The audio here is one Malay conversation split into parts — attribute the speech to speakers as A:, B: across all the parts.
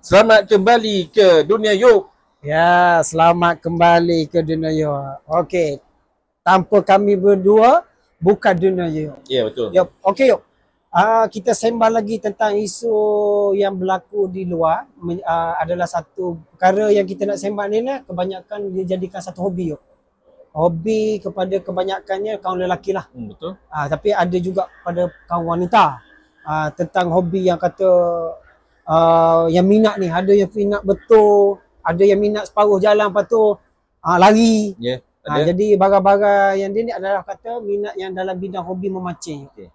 A: Selamat kembali ke dunia Yop.
B: Ya, selamat kembali ke dunia Yop. Okey. Tanpa kami berdua, bukan dunia Yop.
A: Ya, betul.
B: Yop. Okey, Yop. Kita sembang lagi tentang isu yang berlaku di luar. Adalah satu perkara yang kita nak sembang ni lah. Kebanyakan dijadikan satu hobi, Yop. Hobi kepada kebanyakannya kaum lelaki lah.
A: Betul.
B: Tapi ada juga pada kaum wanita. Tentang hobi yang kata yang minat ni, ada yang minat betul, ada yang minat separuh jalan lepas tu lari.
A: Ya,
B: jadi barang-barang yang dia ni adalah kata minat yang dalam bidang hobi memancing.
A: Okay.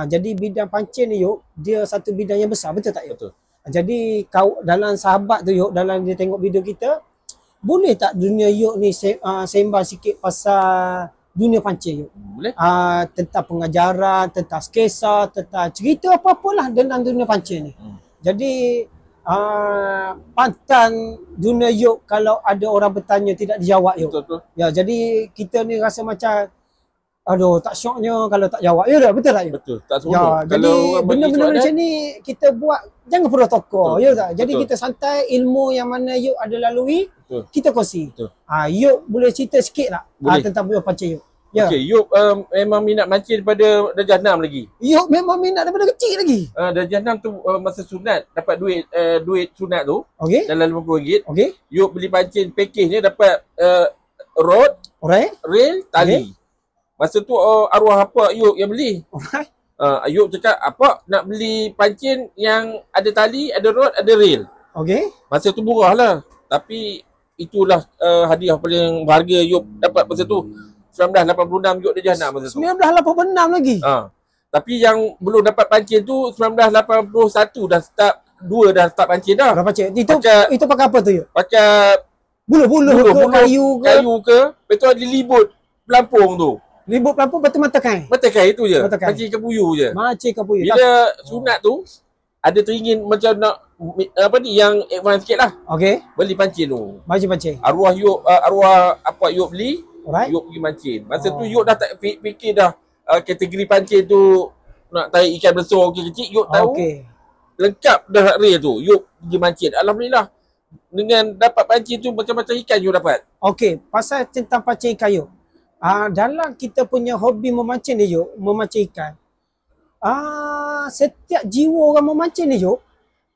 B: Jadi bidang pancing ni Yuk, dia satu bidang yang besar, betul tak Yuk?
A: Betul.
B: Jadi kau dalam sahabat tu Yuk, dalam dia tengok video kita, boleh tak dunia Yuk ni sembang sikit pasal dunia pancing Yuk?
A: Boleh.
B: Tentang pengajaran, tentang skesa, tentang cerita apa-apalah dalam dunia pancing ni. Jadi pantang dunia Yuk kalau ada orang bertanya tidak dijawab Yuk.
A: Betul.
B: Ya, jadi kita ni rasa macam aduh tak syoknya kalau tak jawab. Ya tak? Betul tak Yuk?
A: Betul. Tak seronok.
B: Ya,
A: Kalau
B: jadi benda-benda macam ni kita buat jangan protokol. Ya tak? Jadi
A: Betul.
B: kita santai, ilmu yang mana Yuk ada lalui,
A: Betul.
B: kita kongsi.
A: Betul.
B: Yuk boleh cerita sikit tak tentang dunia pancing Yuk? Ya.
A: Okey, Yop memang minat mancing daripada darjah 6 lagi.
B: Yuk memang minat daripada kecil lagi.
A: Darjah 6 tu masa sunat dapat duit sunat tu
B: Okey.
A: dalam RM50.
B: Okey.
A: Yop beli pancing package-nya dapat rod,
B: Alright.
A: reel, tali. Masa tu arwah apa Yop yang beli.
B: Alright.
A: Yop cakap apa nak beli pancing yang ada tali, ada rod, ada reel.
B: Okey.
A: Masa tu murah lah. Tapi itulah hadiah paling berharga Yop dapat masa tu. 1986 Yop darjah 6 masa tu.
B: 1986 lagi.
A: Tapi yang belum dapat pancing tu 1981 dah start, dah start pancing dah.
B: Berapa cik? Itu pakai apa tu Yuk?
A: Pakai
B: Buluh-buluh ke kayu ke?
A: Kayu ke. Lepas tu ada libut pelampung tu.
B: Ribut pelampung betul mata kain.
A: Mata kain itu je.
B: Mata kain.
A: Pancing ikan puyuh je.
B: Macam kapuyu.
A: Bila sunat tu ada teringin macam nak apa ni yang advance sikit lah.
B: Okey.
A: Beli pancing tu.
B: Macam pancing.
A: Arwah Yop, arwah apa Yop beli.
B: Alright.
A: Yop pergi mancing. Masa tu Yop dah tak fikir dah kategori pancing tu nak tarik ikan besar ke kecil. Yop tahu lengkap dah reel tu. Yop pergi mancing. Alhamdulillah dengan dapat pancing tu macam-macam ikan Yop dapat.
B: Okey, pasal tentang pancing ikan Yuk. Dalam kita punya hobi memancing ni Yuk, memancing ikan. Setiap jiwa orang memancing ni Yuk,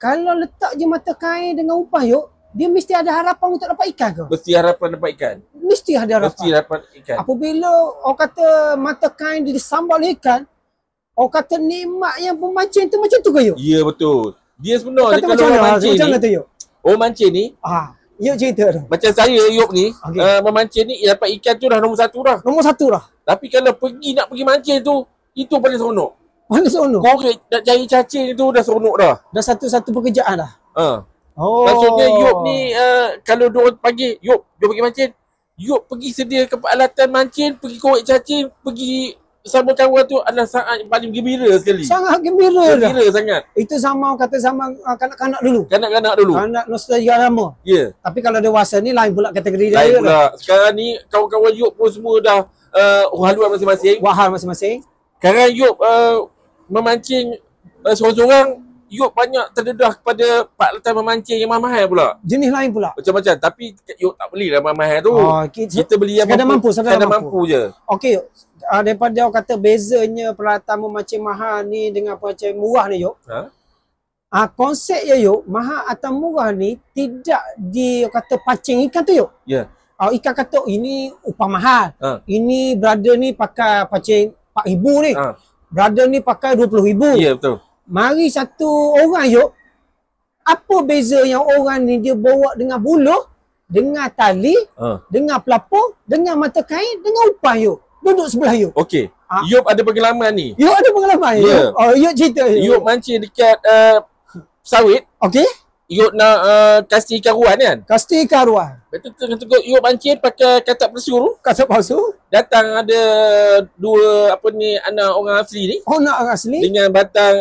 B: kalau letak je mata kain dengan upah Yuk, dia mesti ada harapan untuk dapat ikan ke?
A: Mesti harapan dapat ikan.
B: Mesti ada harapan.
A: Mesti dapat ikan.
B: Apabila orang kata mata kain dia disambal ikan, orang kata nikmat yang pemancing tu macam tu ke Yuk?
A: Ya betul. Dia sebenarnya
B: Kata
A: kalau
B: macam
A: orang
B: mana?
A: mancing
B: Macam
A: ni,
B: mana tu Yuk?
A: orang mancing ni,
B: Yuk cerita tu.
A: macam saya Yop ni,
B: Okey.
A: memancing ni dapat ikan tu dah nombor 1 dah.
B: Nombor 1 dah.
A: Tapi kalau nak pergi mancing tu, itu paling seronok.
B: Mana seronok?
A: Korek nak cari cacing tu dah seronok dah.
B: Dah satu-satu pekerjaan dah.
A: Maksudnya Yop ni kalau diorang panggil Yop, jom pergi mancing. Yop pergi sedia peralatan mancing, pergi korek cacing, pergi bersama kawan tu adalah saat yang paling gembira sekali.
B: Sangat gembira dah.
A: Gembira sangat.
B: Itu zaman kata zaman kanak-kanak dulu.
A: Kanak-kanak dulu.
B: Kanak nostalgia lama.
A: Ya.
B: Tapi kalau dewasa ni lain pula kategori dia.
A: Lain pula. Sekarang ni kawan-kawan Yop pun semua dah haluan masing-masing.
B: Wahal masing-masing.
A: Sekarang Yop memancing seorang-seorang. Yop banyak terdedah kepada peralatan memancing yang mahal pula.
B: Jenis lain pula.
A: Macam-macam. Tapi Yop tak belilah mahal tu. Kita beli yang
B: sekadar mampu.
A: Sekadar mampu je.
B: Okey. Daripada orang kata bezanya peralatan memancing mahal ni dengan memancing murah ni Yop. Konsep ya Yop, mahal atau murah ni tidak di orang kata pancing ikan tu Yop.
A: Ya.
B: Ikan kata ini upah mahal. Ini brother ni pakai pancing 4,000 ni. Brother ni pakai 20,000.
A: Ya betul.
B: Mari satu orang Yop. Apa beza yang orang ni dia bawa dengan buluh, dengan tali, dengan pelapung, dengan mata kain, dengan upah Yop. Duduk sebelah Yop.
A: Okey. Yop ada pengalaman ni.
B: Yop ada pengalaman
A: Ya.
B: Yop cerita.
A: Yop mancing dekat sawit.
B: Okey.
A: Yop nak kasih ikan ruan kan.
B: Kasti karuan.
A: Lepas tu tengok Yop mancing pakai katak pelesur tu.
B: Kata palsu.
A: Datang ada dua anak orang asli ni.
B: Nak orang asli.
A: Dengan batang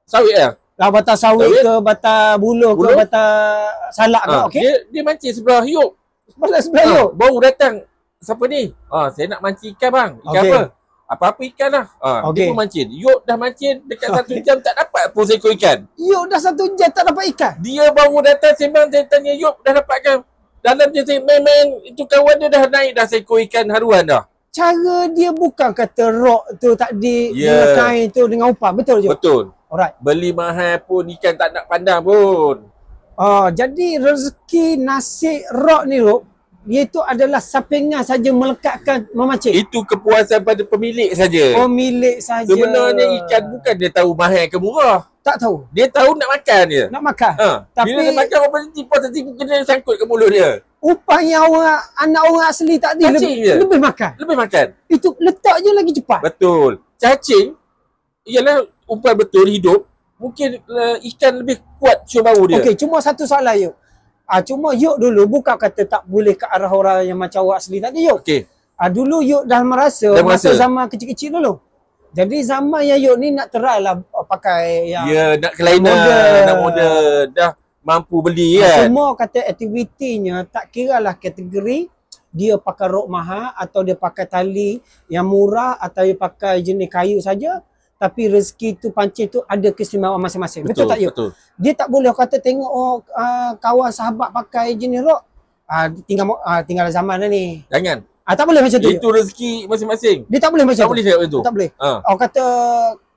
A: sawit lah.
B: Batang sawit ke, batang buluh ke, batang salak ke. Okey.
A: Dia mancing sebelah Yop.
B: Sebelah Yop.
A: Baru datang. Siapa ni? Saya nak mancing ikan bang. Ikan apa? Apa-apa ikan lah. Dia
B: Okey.
A: pun mancing. Yok dah mancing dekat 1 jam tak dapat pun seekor ikan.
B: Yok dah 1 jam tak dapat ikan.
A: Dia baru datang sembang, saya tanya, Yok dah dapat kan? Dalam dia saya main-main, itu kawan dia dah naik dah seekor ikan haruan dah.
B: Cara dia bukan kata rock tu tak
A: Ya.
B: kain tu dengan upah. Betul je?
A: Betul.
B: Alright.
A: Beli mahal pun ikan tak nak pandang pun.
B: Jadi rezeki nasi rock ni Rok, iaitu adalah sampingan saja melekatkan memancing.
A: Itu kepuasan pada pemilik saja.
B: Pemilik saja.
A: Sebenarnya ikan bukan dia tahu mahal ke murah.
B: Tak tahu.
A: Dia tahu nak makan je.
B: Nak makan.
A: Bila dia makan, orang tipu kena sangkut ke mulut dia.
B: Upah yang anak orang asli tak ada
A: Cacing je.
B: lebih makan.
A: Lebih makan.
B: Itu letak je lagi cepat.
A: Betul. Cacing ialah umpan betul hidup. Mungkin ikan lebih kuat cium bau dia.
B: Okey, cuma satu soalan Yuk. Cuma Yuk dulu bukan kata tak boleh ke arah orang yang macam awak asli tadi Yuk.
A: Okey.
B: Dulu Yuk dah merasa
A: Dah
B: masa
A: merasa.
B: zaman kecil-kecil dulu. Jadi zaman yang Yuk ni nak try lah pakai yang
A: Ya, nak kelainan, nak model, dah mampu beli kan.
B: semua kata aktivitinya tak kira lah kategori dia pakai rok mahal atau dia pakai tali yang murah atau dia pakai jenis kayu saja, tapi rezeki tu pancing tu ada keistimewaan masing-masing. Betul tak Yuk?
A: Betul.
B: Dia tak boleh kata tengok kawan sahabat pakai jenis rok tinggal zaman dah ni.
A: Jangan.
B: Tak boleh macam tu.
A: Itu rezeki masing-masing.
B: Dia tak boleh macam
A: Tak
B: tu.
A: boleh cakap macam tu.
B: Tak boleh.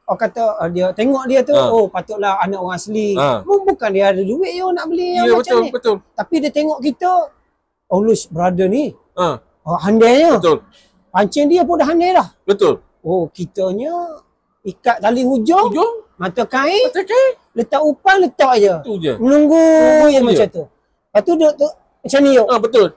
B: Orang kata dia tengok dia tu patutlah anak orang asli. Bukan dia ada duit nak beli yang
A: Ya,
B: macam
A: betul,
B: ni.
A: betul.
B: Tapi dia tengok kita, Lush brother ni. Handainya.
A: Betul.
B: Pancing dia pun dah handai dah.
A: Betul.
B: Kitanya ikat tali hujung,
A: Hujung,
B: mata kain,
A: pakai
B: letak upah, letak je.
A: tu je.
B: Menunggu je macam tu. Lepas tu duduk tu macam ni Yuk.
A: Betul.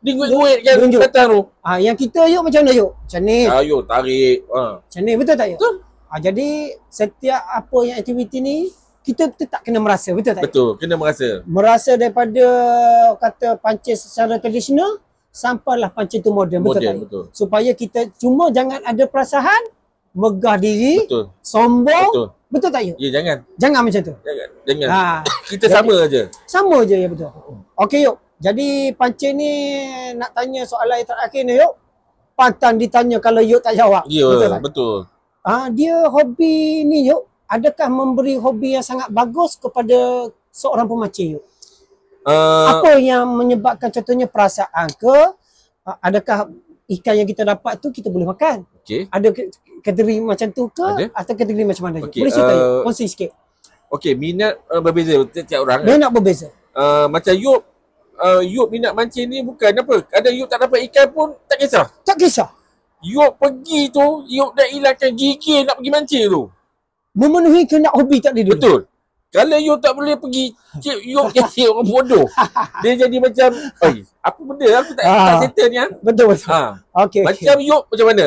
A: Dia guit-guit kan
B: Tunjuk.
A: datang tu.
B: Yang kita Yuk macam mana Yuk? Macam ni.
A: Ayo tarik.
B: Macam ni betul tak Yuk?
A: Betul.
B: Jadi setiap apa yang aktiviti ni kita tetap kena merasa, betul tak?
A: Betul, kena merasa.
B: Merasa daripada kata pancing secara tradisional sampailah pancing tu moden, betul tak?
A: Betul.
B: Supaya kita cuma jangan ada perasaan megah diri,
A: Betul.
B: sombong,
A: Betul.
B: tak Yuk?
A: Ya, jangan.
B: Jangan macam tu.
A: Jangan.
B: Jadi-
A: Kita sama aje.
B: Sama je ya betul. Okey Yuk. Jadi pancing ni nak tanya soalan yang terakhir ni Yuk. Pantang ditanya kalau Yuk tak jawab.
A: Ya,
B: Betul tak?
A: betul.
B: Dia hobi ni Yuk, adakah memberi hobi yang sangat bagus kepada seorang pemancing Yuk? Apa yang menyebabkan contohnya perasaan ke? Adakah ikan yang kita dapat tu kita boleh makan?
A: Okey.
B: Ada kategori macam tu ke?
A: Ada.
B: Atau kategori macam mana?
A: Okey,
B: Boleh cerita Yuk? Kongsi sikit.
A: Okey, minat berbeza setiap orang.
B: Dia nak berbeza.
A: Macam Yop minat mancing ni bukan apa. Kadang Yop tak dapat ikan pun tak kisah.
B: Tak kisah.
A: Yop pergi tu, Yop dah hilangkan gigi nak pergi mancing tu.
B: Memenuhi kehendak hobi tak dia dulu.
A: Betul. Kalau Yop tak boleh pergi, Yop jadi orang bodoh. Dia jadi macam, apa benda aku tak settle ni.
B: Betul. Okey.
A: Macam Yop macam mana?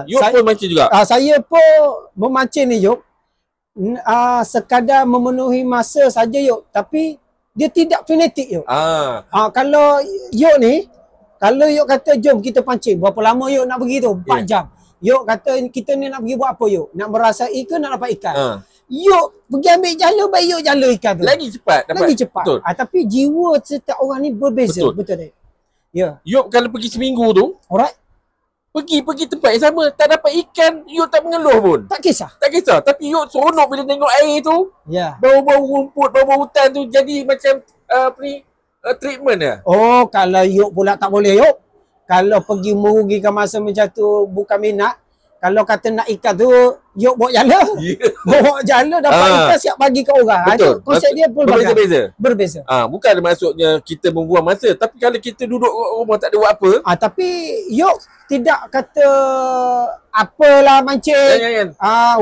A: Yop pun mancing juga.
B: Saya pun memancing ni Yop. Sekadar memenuhi masa saja Yop, tapi dia tidak fanatik Yop. Kalau Yop ni, kalau Yop kata jom kita pancing, berapa lama Yop nak pergi tu? 4 jam. Yop kata kita ni nak pergi buat apa Yop? Nak merasai ke nak dapat ikan? Yop pergi ambil jala, baik Yop jala ikan tu.
A: Lagi cepat dapat.
B: Lagi cepat.
A: Betul.
B: Tapi jiwa setiap orang ni berbeza. Betul tak? Ya.
A: Yop kalau pergi seminggu tu,
B: Alright.
A: pergi tempat yang sama, tak dapat ikan, Yop tak mengeluh pun.
B: Tak kisah.
A: Tak kisah. Tapi Yop seronok bila tengok air tu.
B: Ya.
A: Bau-bau rumput, bau-bau hutan tu jadi macam treatment dia.
B: Kalau Yop pula tak boleh Yop. Kalau pergi merugikan masa macam tu bukan minat. Kalau kata nak ikan tu, Yop bawa jala. Bawa jala dapat ikan siap bagi ke orang.
A: Betul.
B: Konsep dia pun berbeza.
A: Bukan maksudnya kita membuang masa. Tapi kalau kita duduk rumah tak ada buat apa.
B: Tapi Yop tidak kata apalah mancing.
A: Jangan.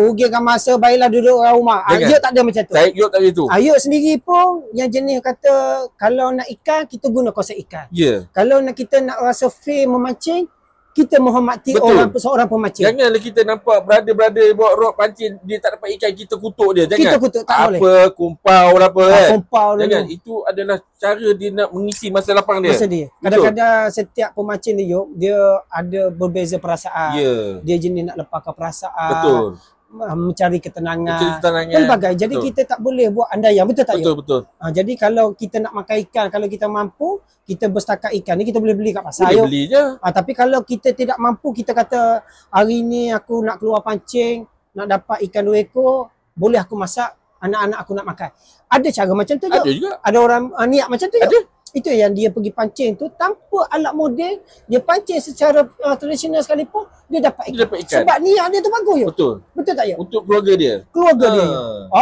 B: Rugikan masa, baiklah duduk kat rumah. Yop tak ada macam tu.
A: Yop tak macam tu.
B: Yop sendiri pun yang jenis kata kalau nak ikan, kita guna konsep ikan.
A: Ya.
B: Kalau kita nak rasa feel memancing, kita menghormati seorang pemancing.
A: Janganlah kita nampak brother-brother bawa rod pancing, dia tak dapat ikan, kita kutuk dia. Jangan.
B: Kita kutuk, tak boleh.
A: Kumpau apa kan.
B: Kumpau dulu.
A: Jangan. Itu adalah cara dia nak mengisi masa lapang dia.
B: Masa dia. Kadang-kadang setiap pemancing dia ada berbeza perasaan.
A: Ya.
B: Dia jenis nak lepaskan perasaan.
A: Betul.
B: mencari ketenangan,
A: ketenangan.
B: pelbagai. Jadi
A: Betul.
B: kita tak boleh buat andaian, betul tak?
A: Betul, betul.
B: Jadi kalau kita nak makan ikan, kalau kita mampu, kita bersetakat ikan ni kita boleh beli kat pasar.
A: Boleh beli je.
B: Tapi kalau kita tidak mampu, kita kata hari ni aku nak keluar pancing, nak dapat ikan 2 ekor, boleh aku masak, anak-anak aku nak makan. Ada cara macam tu
A: Ada juga.
B: Ada orang niat macam tu
A: Ada.
B: Itu yang dia pergi pancing tu tanpa alat moden, dia pancing secara tradisional sekalipun, dia dapat ikan.
A: Dia dapat ikan.
B: Sebab niat dia tu bagus yo.
A: Betul.
B: Betul tak yo?
A: Untuk keluarga dia.
B: Keluarga dia.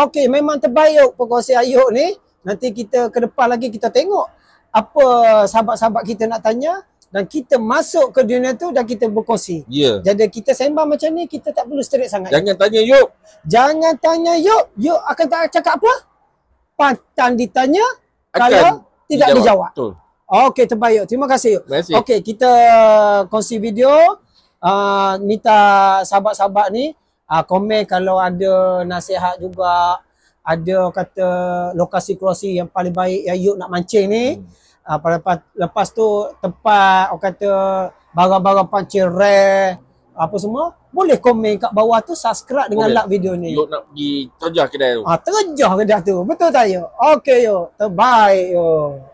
B: Okey, memang terbaik perkongsian Ayuk ni. Nanti kita ke depan lagi kita tengok apa sahabat-sahabat kita nak tanya dan kita masuk ke dunia tu dan kita berkongsi.
A: Ya.
B: Jadi kita sembang macam ni, kita tak perlu straight sangat.
A: Jangan tanya Yop.
B: Jangan tanya Yuk. Yuk akan tak cakap apa? Pantang ditanya kalau tidak dijawab.
A: Betul.
B: Okey, terbaik. Terima kasih.
A: Terima kasih.
B: Okey, kita kongsi video. Minta sahabat-sahabat ni komen kalau ada nasihat juga, ada kata lokasi-lokasi yang paling baik yang Yuk nak mancing ni. Lepas tu tempat orang kata barang-barang pancing rare apa semua, boleh komen kat bawah tu, subscribe dengan like video ni.
A: Yuk nak pergi terjah kedai tu.
B: Terjah kedai tu. Betul tak Yuk? Okey Yuk. Terbaik Yuk.